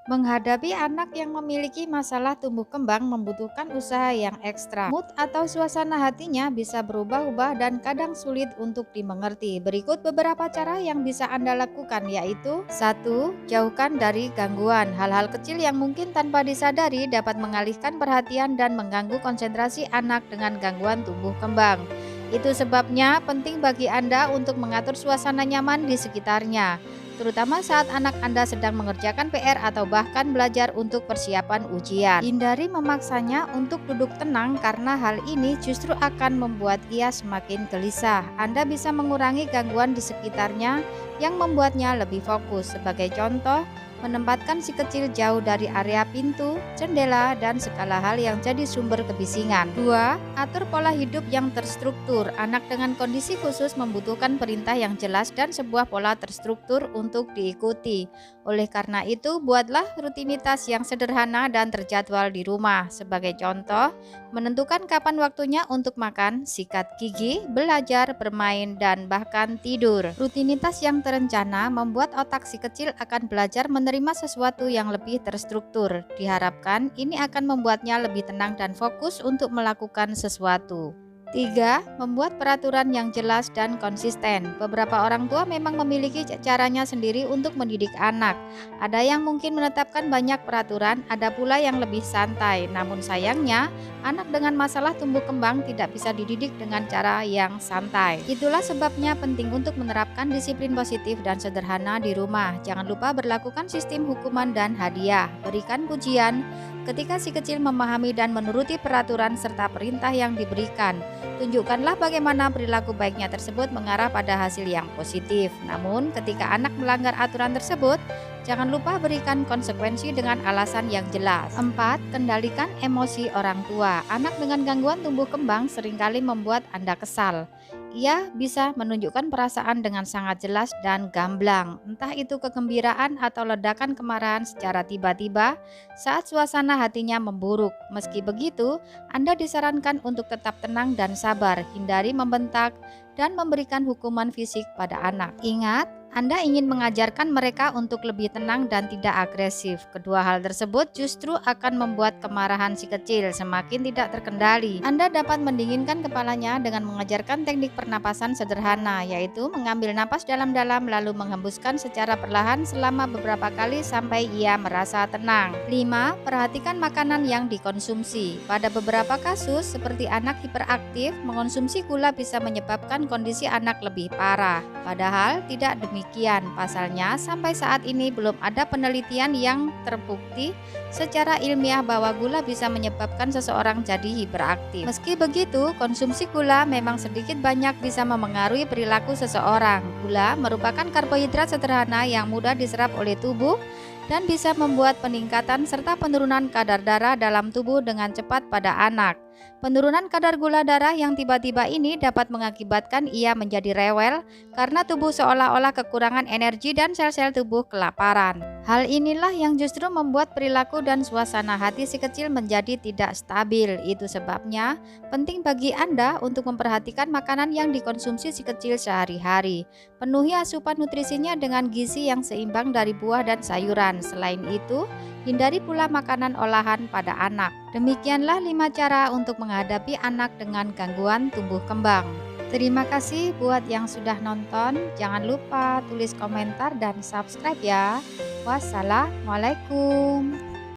Menghadapi anak yang memiliki masalah tumbuh kembang membutuhkan usaha yang ekstra. Mood atau suasana hatinya bisa berubah-ubah dan kadang sulit untuk dimengerti. Berikut beberapa cara yang bisa Anda lakukan, yaitu: 1. Jauhkan dari gangguan. Hal-hal kecil yang mungkin tanpa disadari dapat mengalihkan perhatian dan mengganggu konsentrasi anak dengan gangguan tumbuh kembang. Itu sebabnya penting bagi Anda untuk mengatur suasana nyaman di sekitarnya, terutama saat anak Anda sedang mengerjakan PR atau bahkan belajar untuk persiapan ujian. Hindari memaksanya untuk duduk tenang karena hal ini justru akan membuat ia semakin gelisah. Anda bisa mengurangi gangguan di sekitarnya yang membuatnya lebih fokus. Sebagai contoh, menempatkan si kecil jauh dari area pintu, jendela, dan segala hal yang jadi sumber kebisingan. 2. Atur pola hidup yang terstruktur. Anak dengan kondisi khusus membutuhkan perintah yang jelas dan sebuah pola terstruktur untuk diikuti. Oleh karena itu, buatlah rutinitas yang sederhana dan terjadwal di rumah. Sebagai contoh, menentukan kapan waktunya untuk makan, sikat gigi, belajar, bermain, dan bahkan tidur. Rutinitas yang terencana membuat otak si kecil akan belajar menerima sesuatu yang lebih terstruktur. Diharapkan ini akan membuatnya lebih tenang dan fokus untuk melakukan sesuatu. 3. Membuat peraturan yang jelas dan konsisten. Beberapa orang tua memang memiliki caranya sendiri untuk mendidik anak. Ada yang mungkin menetapkan banyak peraturan, ada pula yang lebih santai. Namun sayangnya, anak dengan masalah tumbuh kembang tidak bisa dididik dengan cara yang santai. Itulah sebabnya penting untuk menerapkan disiplin positif dan sederhana di rumah. Jangan lupa berlakukan sistem hukuman dan hadiah. Berikan pujian ketika si kecil memahami dan menuruti peraturan serta perintah yang diberikan. Tunjukkanlah bagaimana perilaku baiknya tersebut mengarah pada hasil yang positif. Namun, ketika anak melanggar aturan tersebut, jangan lupa berikan konsekuensi dengan alasan yang jelas. 4. Kendalikan emosi orang tua. Anak dengan gangguan tumbuh kembang seringkali membuat Anda kesal. Ia bisa menunjukkan perasaan dengan sangat jelas dan gamblang, entah itu kegembiraan atau ledakan kemarahan secara tiba-tiba saat suasana hatinya memburuk. Meski begitu, Anda disarankan untuk tetap tenang dan sabar, hindari membentak dan memberikan hukuman fisik pada anak. Ingat, Anda ingin mengajarkan mereka untuk lebih tenang dan tidak agresif. Kedua hal tersebut justru akan membuat kemarahan si kecil semakin tidak terkendali. Anda dapat mendinginkan kepalanya dengan mengajarkan teknik pernapasan sederhana, yaitu mengambil napas dalam-dalam lalu menghembuskan secara perlahan selama beberapa kali sampai ia merasa tenang. 5. Perhatikan makanan yang dikonsumsi. Pada beberapa kasus, seperti anak hiperaktif, mengonsumsi gula bisa menyebabkan kondisi anak lebih parah. Padahal tidak demikian. Pasalnya, sampai saat ini belum ada penelitian yang terbukti secara ilmiah bahwa gula bisa menyebabkan seseorang jadi hiperaktif. Meski begitu, konsumsi gula memang sedikit banyak bisa memengaruhi perilaku seseorang. Gula merupakan karbohidrat sederhana yang mudah diserap oleh tubuh dan bisa membuat peningkatan serta penurunan kadar darah dalam tubuh dengan cepat pada anak. Penurunan kadar gula darah yang tiba-tiba ini dapat mengakibatkan ia menjadi rewel karena tubuh seolah-olah kekurangan energi dan sel-sel tubuh kelaparan. Hal inilah yang justru membuat perilaku dan suasana hati si kecil menjadi tidak stabil. Itu sebabnya penting bagi Anda untuk memperhatikan makanan yang dikonsumsi si kecil sehari-hari. Penuhi asupan nutrisinya dengan gizi yang seimbang dari buah dan sayuran. Selain itu, hindari pula makanan olahan pada anak. Demikianlah 5 cara untuk menghadapi anak dengan gangguan tumbuh kembang. Terima kasih buat yang sudah nonton. Jangan lupa tulis komentar dan subscribe ya. Wassalamualaikum.